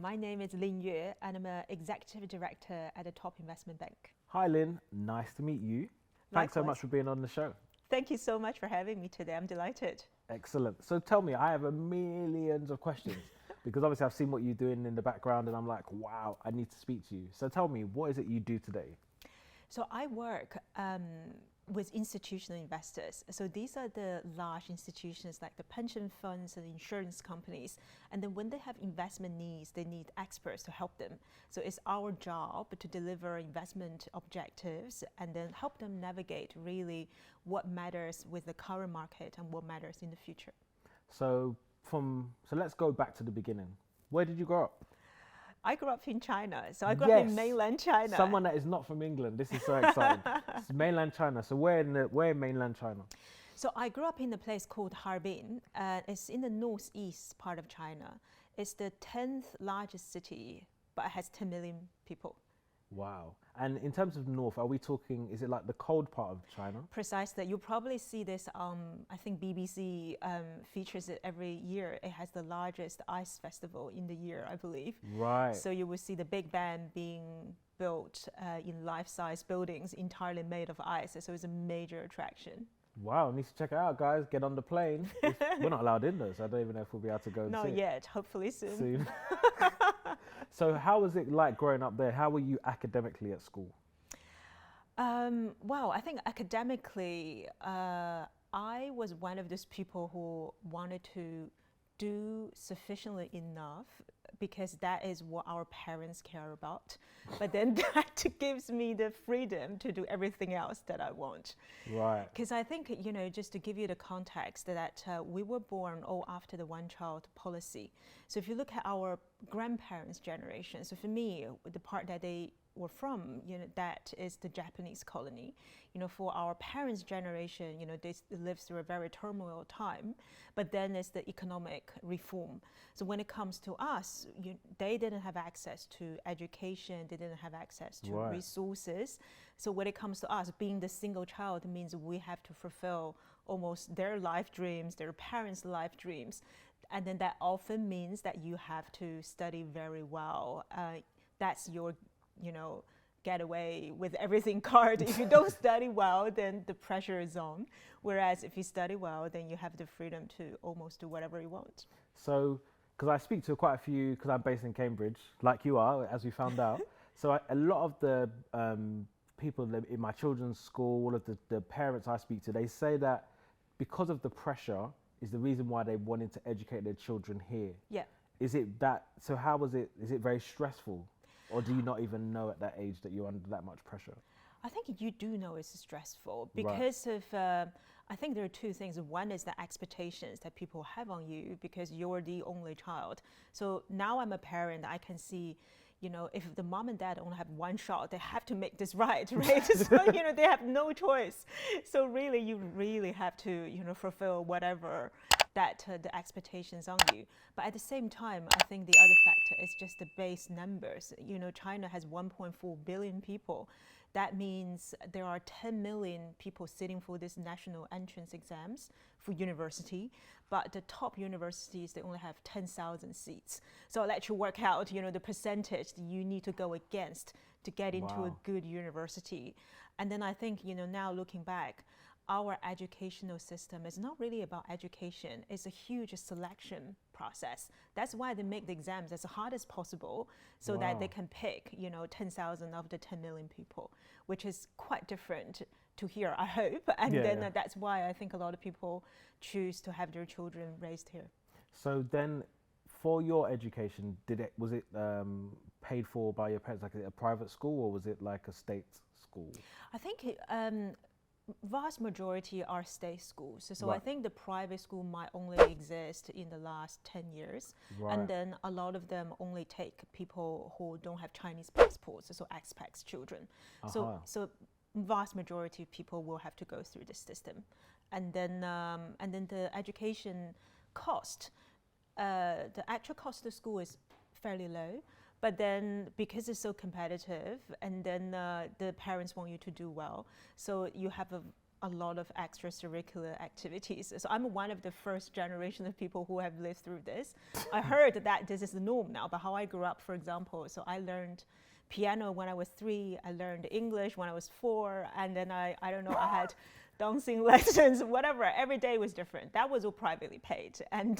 my name is Lin Yue, and I'm an executive director at a top investment bank. Hi Lynn, nice to meet you. Thanks so Likewise. much for being on the show. Thank you so much for having me today. I'm delighted. Excellent. So tell me, I have a millions of questions because obviously I've seen what you're doing in the background and I'm like, wow, I need to speak to you. So tell me, what is it you do today? So I work with institutional investors. So these are the large institutions like the pension funds and insurance companies. And then when they have investment needs, they need experts to help them. So it's our job to deliver investment objectives and then help them navigate really what matters with the current market and what matters in the future. So let's go back to the beginning. Where did you grow up? I grew up in China, so I grew up in Yes, mainland China. Someone that is not from England. This is so exciting. It's mainland China. So where in mainland China? So I grew up in a place called Harbin. It's in the northeast part of China. It's the 10th largest city, but it has 10 million people. Wow. And in terms of north, are we talking, is it like the cold part of China? Precisely. You'll probably see this, I think BBC features it every year. It has the largest ice festival in the year, I believe. Right. So you will see the Big Ben being built in life-size buildings entirely made of ice. So it's a major attraction. Wow, need to check it out, guys. Get on the plane. We're not allowed in though, so I don't even know if we'll be able to go and see Not it. yet, hopefully soon. Soon. So how was it like growing up there? How were you academically at school? Well, I think academically, I was one of those people who wanted to do sufficiently enough because that is what our parents care about. But then that gives me the freedom to do everything else that I want. Right. Because I think, just to give you the context that we were born all after the one-child policy. So if you look at our grandparents' generation, so for me, the part that they were from, that is the Japanese colony. For our parents' generation, they lived through a very turmoil time, but then it's the economic reform. So when it comes to us, they didn't have access to education, they didn't have access to resources. So when it comes to us, being the single child means we have to fulfill almost their life dreams, their parents' life dreams. And then that often means that you have to study very well. That's your get away with everything card. If you don't study well, then the pressure is on. Whereas if you study well, then you have the freedom to almost do whatever you want. So, because I speak to quite a few, because I'm based in Cambridge, like you are, as we found out. So a lot of the people in my children's school, all of the parents I speak to, they say that because of the pressure is the reason why they wanted to educate their children here. Yeah. Is it that, so how was it, is it very stressful? Or do you not even know at that age that you're under that much pressure? I think you do know it's stressful because of, I think there are two things. One is the expectations that people have on you because you're the only child. So now I'm a parent, I can see, if the mom and dad only have one shot, they have to make this right? So, they have no choice. So really, you really have to, fulfill whatever that the expectations on you. But at the same time, I think the other factor is just the base numbers. China has 1.4 billion people. That means there are 10 million people sitting for this national entrance exams for university. But the top universities, they only have 10,000 seats. So I'll let you work out, the percentage that you need to go against to get into a good university. And then I think, now looking back, our educational system is not really about education. It's a huge selection process. That's why they make the exams as hard as possible so that they can pick, 10,000 of the 10 million people, which is quite different to here, I hope. And that's why I think a lot of people choose to have their children raised here. So then for your education, was it paid for by your parents, like a private school, or was it like a state school? I think vast majority are state schools. So I think the private school might only exist in the last 10 years. And then a lot of them only take people who don't have Chinese passports, so expats children. So vast majority of people will have to go through this system. And then the education cost, the actual cost of the school is fairly low. But then because it's so competitive and then the parents want you to do well, so you have a a lot of extracurricular activities. So I'm one of the first generation of people who have lived through this. I heard that this is the norm now, but how I grew up, for example, so I learned piano when I was 3, I learned English when I was 4, and then I don't know, I had dancing lessons, whatever. Every day was different. That was all privately paid. And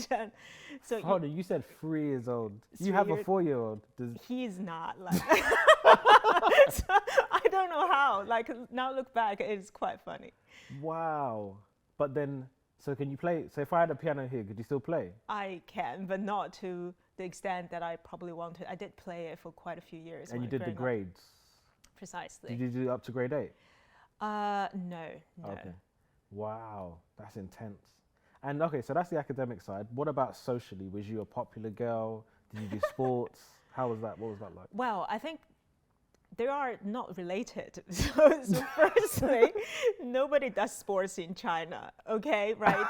so Hold on, you said 3 years old. You have a 4-year-old. He's not like so I don't know how. Like now look back, it's quite funny. Wow. But then, so can you play? So if I had a piano here, could you still play? I can, but not to the extent that I probably wanted. I did play it for quite a few years. And you did the grades? Precisely. Did you do up to grade 8? No. Okay. Wow, that's intense. And okay, so that's the academic side. What about socially? Was you a popular girl? Did you do sports? How was that? What was that like? Well, I think they are not related. So firstly, nobody does sports in China, okay, right?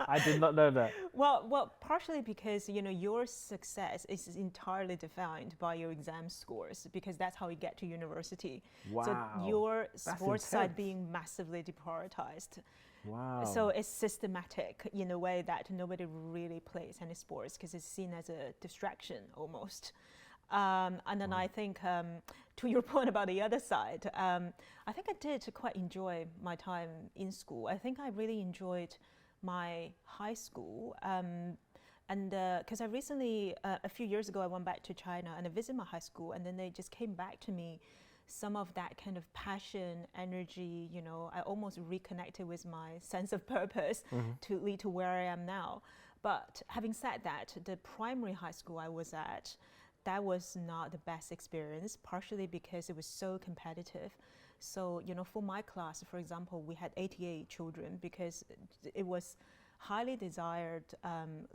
I did not know that. Well, partially because, your success is entirely defined by your exam scores, because that's how you get to university. Wow. So your sports side intense. being massively deprioritized. Wow. So it's systematic in a way that nobody really plays any sports because it's seen as a distraction almost. And then I think, to your point about the other side, I think I did quite enjoy my time in school. I think I really enjoyed my high school. And because I recently, a few years ago, I went back to China and I visited my high school, and then they just came back to me some of that kind of passion, energy, I almost reconnected with my sense of purpose to lead to where I am now. But having said that, the primary high school I was at, that was not the best experience, partially because it was so competitive. So, for my class, for example, we had 88 children because it was highly desired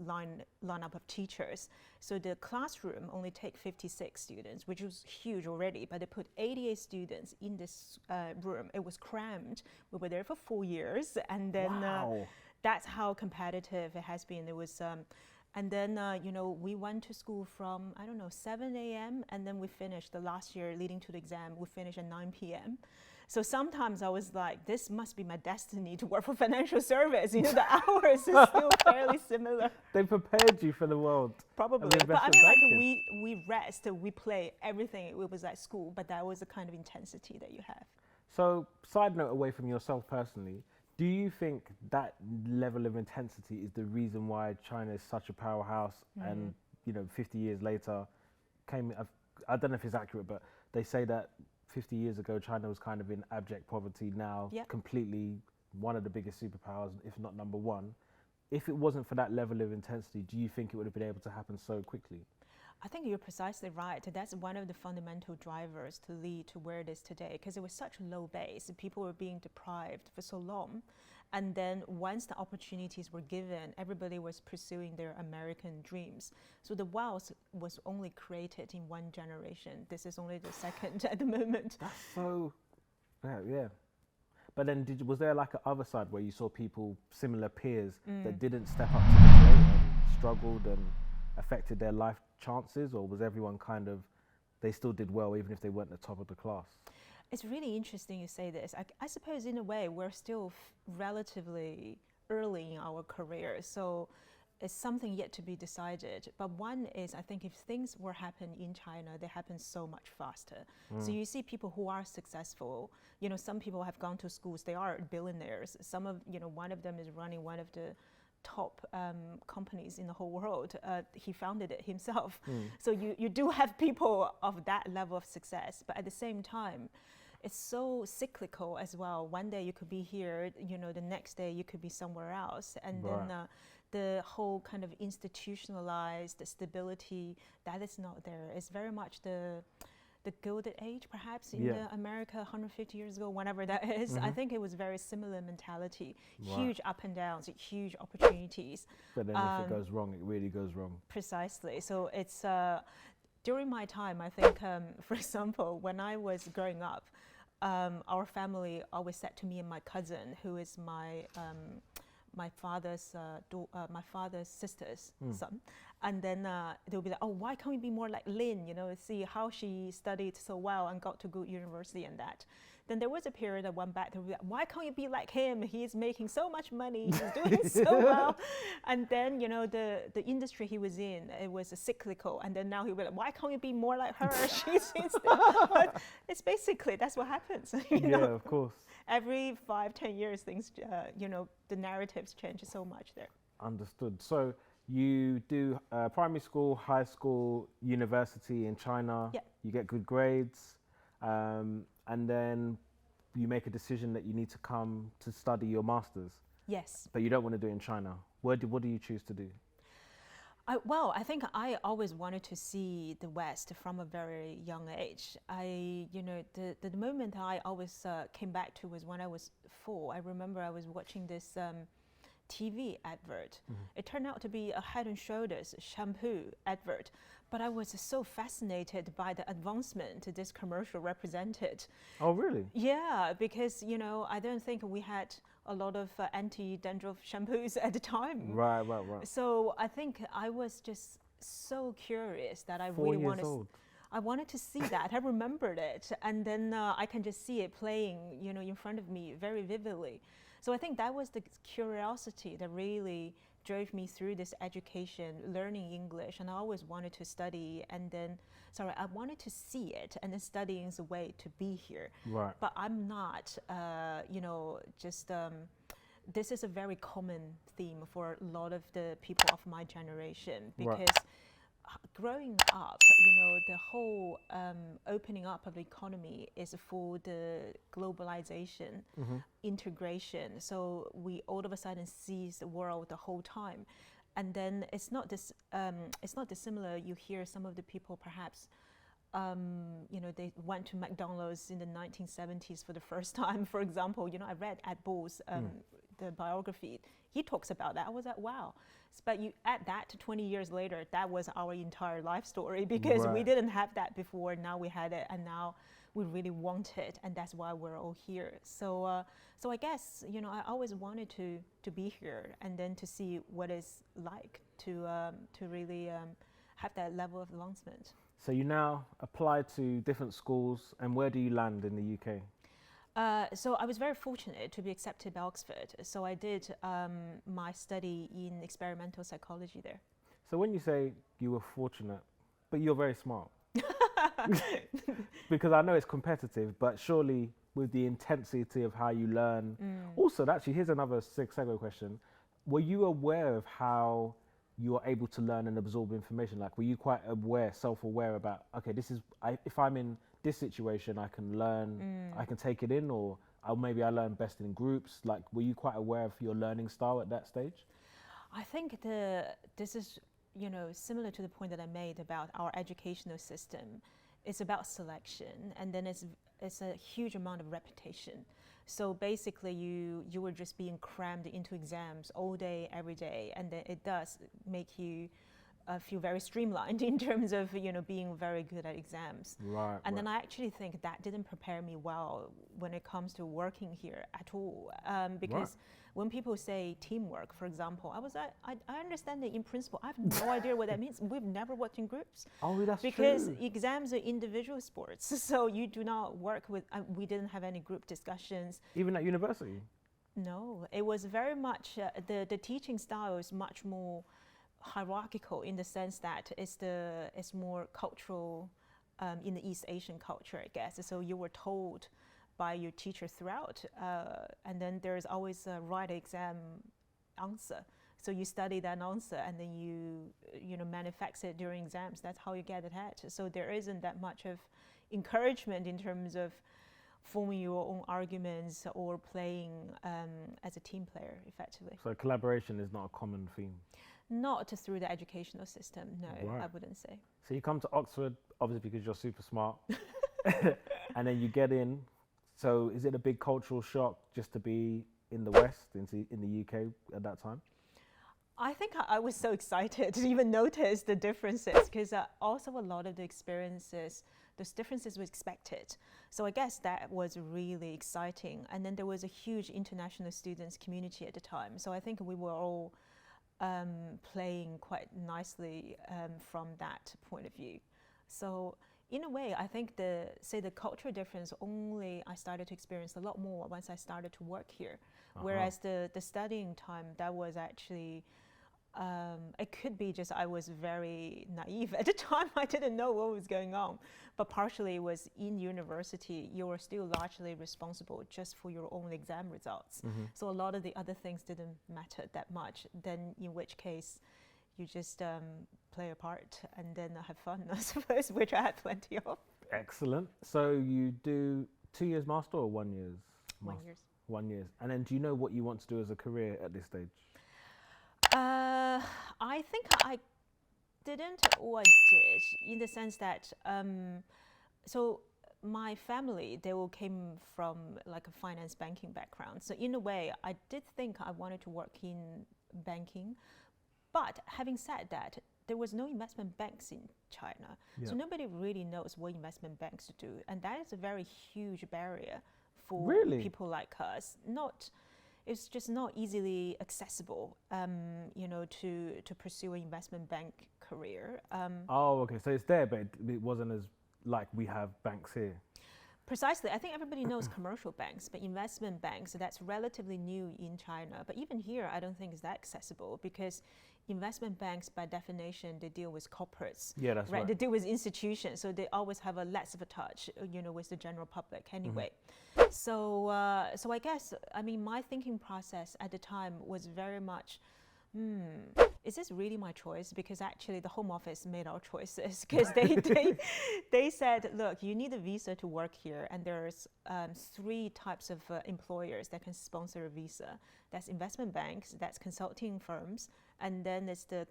lineup of teachers. So the classroom only take 56 students, which was huge already, but they put 88 students in this room. It was crammed. We were there for 4 years, and then that's how competitive it has been. It was, and then we went to school from 7 a.m. and then we finished the last year leading to the exam. We finished at 9 p.m. So sometimes I was like, this must be my destiny to work for financial service. The hours is still fairly similar. They prepared you for the world. Probably. But I mean, we rest, we play, everything. It was at school, but that was the kind of intensity that you have. So, side note away from yourself personally, do you think that level of intensity is the reason why China is such a powerhouse and, 50 years later I don't know if it's accurate, but they say that 50 years ago, China was kind of in abject poverty. Now, completely one of the biggest superpowers, if not number one. If it wasn't for that level of intensity, do you think it would have been able to happen so quickly? I think you're precisely right. That's one of the fundamental drivers to lead to where it is today, because it was such a low base. People were being deprived for so long. And then once the opportunities were given, everybody was pursuing their American dreams. So the wealth was only created in one generation. This is only the second at the moment. That's so, yeah. But then was there like an other side where you saw people, similar peers, that didn't step up to the plate and struggled and affected their life chances? Or was everyone kind of, they still did well even if they weren't the top of the class? It's really interesting you say this. I suppose in a way we're still relatively early in our career, so it's something yet to be decided. But one is, I think if things were happen in China, they happen so much faster. So you see people who are successful, some people have gone to schools, they are billionaires. Some of, one of them is running one of the top companies in the whole world. He founded it himself. So you do have people of that level of success, but at the same time, it's so cyclical as well. One day you could be here, the next day you could be somewhere else. And then the whole kind of institutionalized stability, that is not there. It's very much the Gilded Age, perhaps, in America 150 years ago, whenever that is. I think it was very similar mentality. Huge up and downs, huge opportunities. But then if it goes wrong, it really goes wrong. Precisely. So it's, during my time, I think, for example, when I was growing up, our family always said to me and my cousin, who is my father's sister's son, and then they'll be like, oh, why can't we be more like Lynn? See how she studied so well and got to good university and that. Then there was a period I went back to, why can't you be like him? He's making so much money, he's doing so well. And then, you know, the industry he was in, it was cyclical. And then now he was like, why can't you be more like her? She's but it's basically, that's what happens. You know? Of course. Every 5-10 years, things, you know, the narratives change so much there. Understood. So you do primary school, high school, university in China. Yeah. You get good grades, and then you make a decision that you need to come to study your masters. Yes. But you don't want to do it in China. What do you choose to do? Well, I think I always wanted to see the West from a very young age. You know, the moment I always came back to was when I was 4. I remember I was watching this TV advert. Mm-hmm. It turned out to be a Head and Shoulders shampoo advert, but I was so fascinated by the advancement this commercial represented. Oh, really? Yeah, because, you know, I don't think we had a lot of anti-dandruff shampoos at the time. Right. So I think I was just so curious that I 4 really years old. I wanted to see that. I remembered it, and then I can just see it playing, you know, in front of me very vividly. So I think that was the curiosity that really drove me through this education, learning English, and I always wanted to study. And then, I wanted to see it, and then studying is a way to be here. Right. But I'm not, you know, just. This is a very common theme for a lot of the people of my generation, because growing up, you know, the whole opening up of the economy is for the globalization, integration. So we all of a sudden sees the world the whole time, and then it's not dissimilar. You hear some of the people perhaps. You know, they went to McDonald's in the 1970s for the first time, for example. You know, I read Ed Bull's the biography. He talks about that. I was like, wow. But you add that to 20 years later, that was our entire life story, because we didn't have that before. Now we had it, and now we really want it, and that's why we're all here. So, so I guess, you know, I always wanted to be here, and then to see what it's like to really have that level of advancement. So you now apply to different schools, and where do you land in the UK? So I was very fortunate to be accepted by Oxford. So I did my study in experimental psychology there. So when you say you were fortunate, but you're very smart. Because I know it's competitive, but surely with the intensity of how you learn. Also, actually, here's another segue question. Were you aware of how you are able to learn and absorb information? Like, were you quite aware, self-aware about, okay, if I'm in this situation, I can learn, I can take it in, or maybe I learn best in groups? Like, were you quite aware of your learning style at that stage? I think this is, you know, similar to the point that I made about our educational system. It's about selection, and then it's a huge amount of repetition. So basically, you were just being crammed into exams all day, every day, and then it does make you feel very streamlined in terms of, you know, being very good at exams. Right. And then I actually think that didn't prepare me well when it comes to working here at all, because when people say teamwork, for example, I was like, I understand it in principle. I have no idea what that means. We've never worked in groups. Oh, that's because true. Exams are individual sports, so you do not work with. We didn't have any group discussions. Even at university? No, it was very much the teaching style is much more hierarchical, in the sense that it's more cultural in the East Asian culture, I guess. So you were told by your teacher throughout, and then there's always a right exam answer. So you study that answer, and then you know, manifest it during exams. That's how you get ahead. So there isn't that much of encouragement in terms of forming your own arguments or playing as a team player, effectively. So collaboration is not a common theme? Not through the educational system, no, I wouldn't say. So you come to Oxford, obviously because you're super smart, and then you get in. So is it a big cultural shock just to be in the West, in the UK at that time? I think I was so excited to even notice the differences, because also a lot of the experiences, those differences were expected. So I guess that was really exciting. And then there was a huge international students community at the time. So I think we were all playing quite nicely from that point of view. So in a way, I think the cultural difference only I started to experience a lot more once I started to work here. Whereas the studying time, that was actually, it could be just I was very naive at the time. I didn't know what was going on. But partially it was in university, you were still largely responsible just for your own exam results. So a lot of the other things didn't matter that much. Then in which case, you just play a part and then have fun, I suppose, which I had plenty of. Excellent. So you do 2 years master or 1 year's master? 1 year. 1 year. And then do you know what you want to do as a career at this stage? I think I didn't, or I did, in the sense that, so my family, they all came from like a finance banking background. So in a way, I did think I wanted to work in banking. But having said that, there was no investment banks in China. So nobody really knows what investment banks do. And that is a very huge barrier for people like us. It's just not easily accessible, to pursue an investment bank career. So it's there, but it wasn't as like we have banks here. Precisely. I think everybody knows commercial banks, but investment banks, that's relatively new in China. But even here, I don't think it's that accessible because investment banks, by definition, they deal with corporates. Yeah, that's right. They deal with institutions, so they always have a less of a touch, with the general public anyway. So I guess, my thinking process at the time was very much, is this really my choice? Because actually the Home Office made our choices because they said, look, you need a visa to work here, and there's 3 types of employers that can sponsor a visa. That's investment banks, that's consulting firms, and then it's the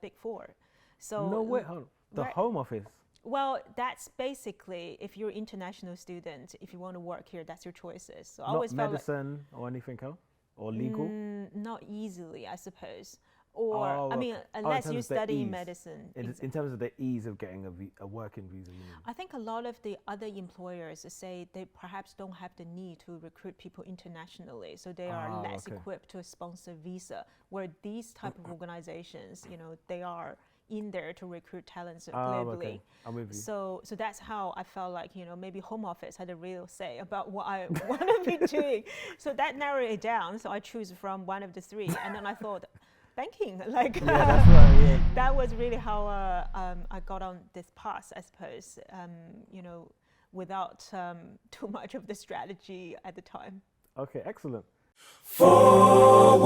Big Four. So no, wait, the Home Office? Well, that's basically, if you're an international student, if you want to work here, that's your choices. So I Not always felt medicine or anything else? Or legal? Not easily, I suppose. Or, unless you study medicine. In terms of the ease of getting a working visa, you mean? I think a lot of the other employers say they perhaps don't have the need to recruit people internationally, so they are less equipped to sponsor visa, where these type of organizations, they are in there to recruit talents globally. Okay. I'm with you. So that's how I felt like, maybe Home Office had a real say about what I want to be doing. So that narrowed it down. So I choose from one of the 3. And then I thought, banking, that's right, that was really how I got on this path, I suppose, without too much of the strategy at the time. Okay, excellent. Forward.